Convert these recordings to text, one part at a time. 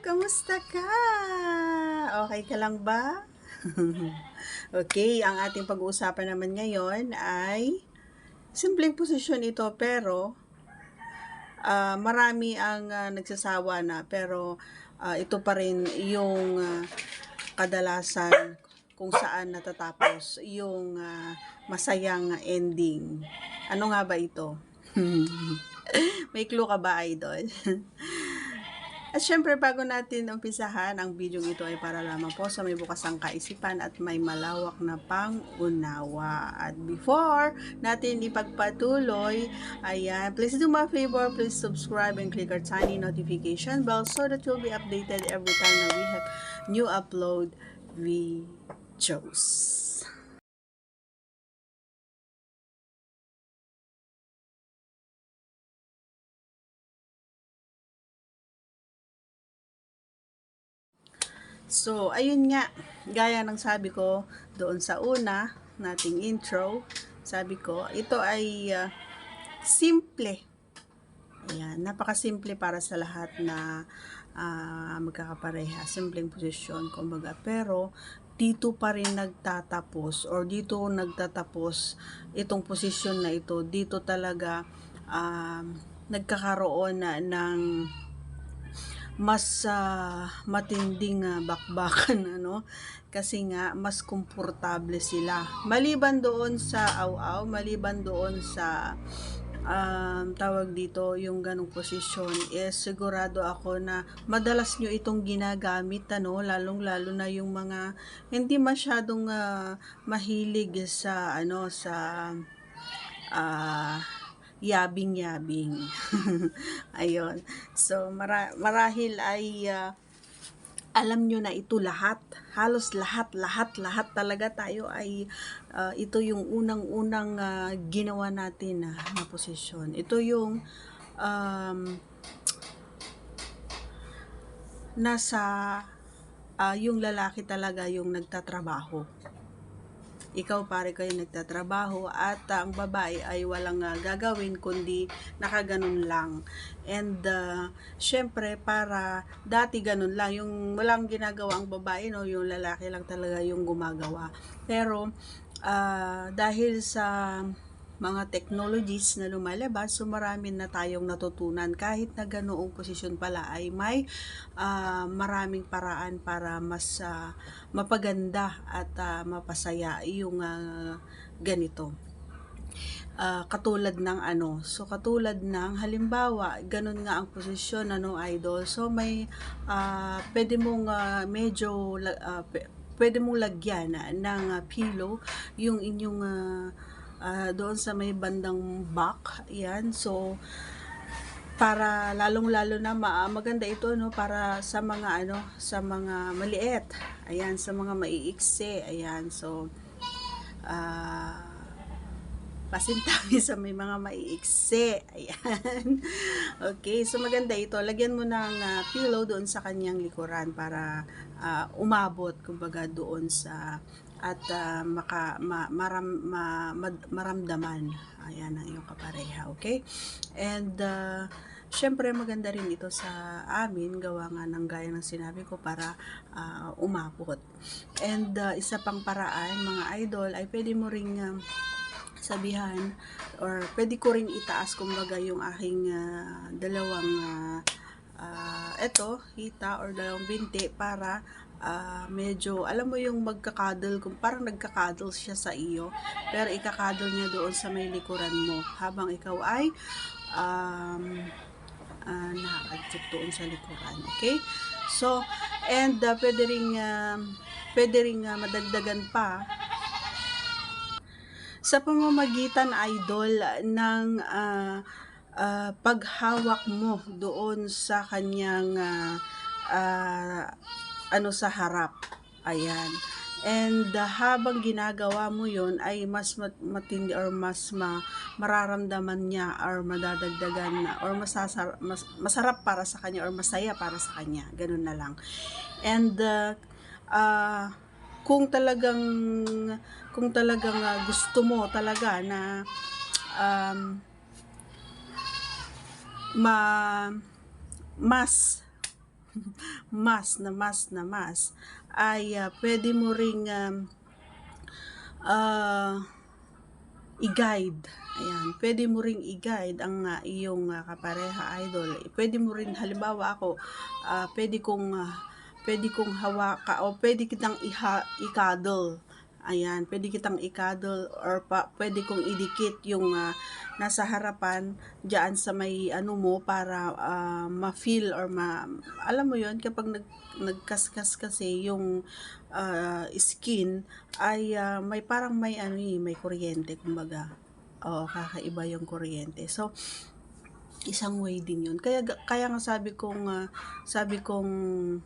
Kamusta ka? Okay ka lang ba? Okay, ang ating pag-uusapan naman ngayon ay simpleng posisyon ito pero marami ang nagsasawa na pero ito pa rin yung kadalasan kung saan natatapos yung masayang ending. Ano nga ba ito? May clue ka ba, idol? At syempre, bago natin umpisahan, ang video ito ay para lamang po sa may bukas ang kaisipan at may malawak na pang-unawa. At before natin ipagpatuloy, ayan, please do me a favor, please subscribe and click our tiny notification bell so that you'll be updated every time that we have new upload videos. So, ayun nga, gaya ng sabi ko doon sa una nating intro, sabi ko, ito ay simple. Ayan, napakasimple para sa lahat na magkakapareha. Simpleng posisyon, kumbaga. Pero, dito pa rin nagtatapos or dito nagtatapos itong posisyon na ito. Dito talaga nagkakaroon na ng mas matinding bakbakan, ano, kasi nga mas komportable sila maliban doon sa aw-aw, maliban doon sa tawag dito, yung ganong posisyon is sigurado ako na madalas nyo itong ginagamit, ano, lalong lalo na yung mga hindi masyadong mahilig sa ano sa yabing-yabing. Ayun. So, marahil ay alam nyo na ito lahat. Halos lahat talaga tayo ay ito yung unang-unang ginawa natin na posisyon. Ito yung nasa yung lalaki talaga yung nagtatrabaho. Ikaw pare kayo nagtatrabaho at ang babae ay walang gagawin kundi nakaganon lang. And syempre para dati ganun lang, yung walang ginagawa ang babae, no, yung lalaki lang talaga yung gumagawa. Pero dahil sa mga technologies na lumalabas, so marami na tayong natutunan. Kahit na ganoong posisyon pala ay may maraming paraan para mas mapaganda at mapasaya yung ganito. Katulad ng ano, so katulad ng halimbawa, ganun nga ang posisyon, ano, idol. So may pwede mong medyo pwede mong lagyan ng pillow yung inyong doon sa may bandang back, yan. So para lalong-lalo na maganda ito, no, para sa mga ano, sa mga maliit, ayan, sa mga maiiksi, ayan. So pasintabi sa may mga maiiksi, ayan. Okay, so maganda ito, lagyan mo ng pillow doon sa kanyang likuran para umabot kumbaga doon sa at maramdaman, ayan, ang iyong kapareha, okay? And syempre maganda rin ito sa amin, gawa nga ng gaya ng sinabi ko, para umabot. And isa pang paraan, mga idol, ay pwede mo ring sabihan or pwede ko ring itaas kumbaga yung aking dalawang hita or dalawang binti para medyo, alam mo yung magkakadal, kung parang nagkakadal siya sa iyo, pero ikakadal niya doon sa may likuran mo habang ikaw ay nakakadjip doon sa likuran, okay? So, and pwede ring madagdagan pa sa pamamagitan, idol, ng paghawak mo doon sa kanyang ano, sa harap, ayan. And habang ginagawa mo yon ay mas matindi or mas mararamdaman niya or madadagdagan or masarap para sa kanya or masaya para sa kanya, ganun na lang. And kung talagang gusto mo talaga na mas mas ay pwede mo ring i-guide. Ayan, pwede mo ring i-guide ang iyong kapareha, idol. Pwede mo rin, halimbawa ako, pwede kong hawaka o pwede kitang i-cuddle. Ayan, pwede kitang i-cuddle or pwede kong idikit yung nasa harapan diyan sa may ano mo para ma-feel or alam mo yon kapag nagkaskas kasi yung skin ay may parang may may kuryente kumbaga. Oo, kakaiba yung kuryente. So, isang way din yun. Kaya nga sabi kong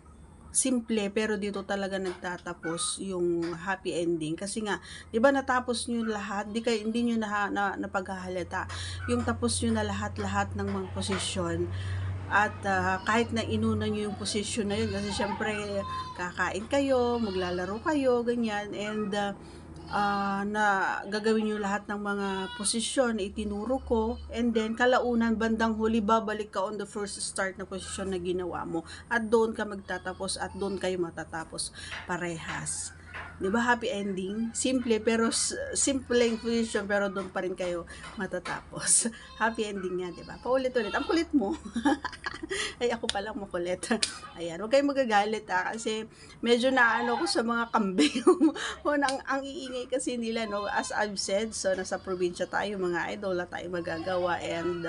simple pero dito talaga nagtatapos yung happy ending kasi nga 'di ba natapos niyo lahat, hindi niyo napaghahalata yung tapos niyo na lahat ng mga posisyon at kahit na inuna niyo yung posisyon na yun kasi syempre kakain kayo, maglalaro kayo ganyan and na gagawin nyo lahat ng mga posisyon na itinuro ko and then kalaunan bandang huli babalik ka on the first start na posisyon na ginawa mo at doon ka magtatapos at doon kayo matatapos parehas. 'Di ba happy ending? Simple pero simpleng position pero doon pa rin kayo matatapos. Happy ending nga, 'di ba? Paulit-ulit. Ang kulit mo. Ay ako pa lang makulit. Ayan, huwag kayong magagalit kasi medyo naano ko sa mga kambing. ang iingay kasi nila no, as I've said, so nasa probinsya tayo mga idol, wala tayong magagawa and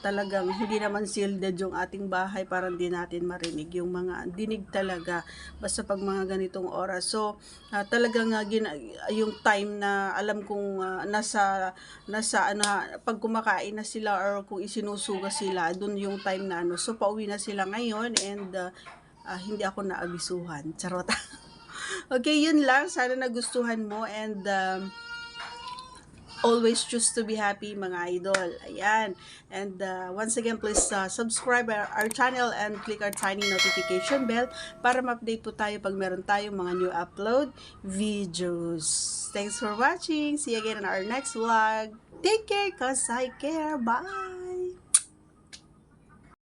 talagang hindi naman shielded yung ating bahay para hindi natin marinig yung mga dinig talaga basta pag mga ganitong oras. So talagang yung time na alam kong nasa pag kumakain na sila or kung isinusuga sila dun yung time na so pauwi na sila ngayon and hindi ako naabisuhan. Charot. Okay, yun lang, sana nagustuhan mo and always choose to be happy mga idol. Ayan. And once again, please subscribe our channel and click our tiny notification bell para ma-update po tayo pag meron tayong mga new upload videos. Thanks for watching. See you again in our next vlog. Take care cause I care. Bye!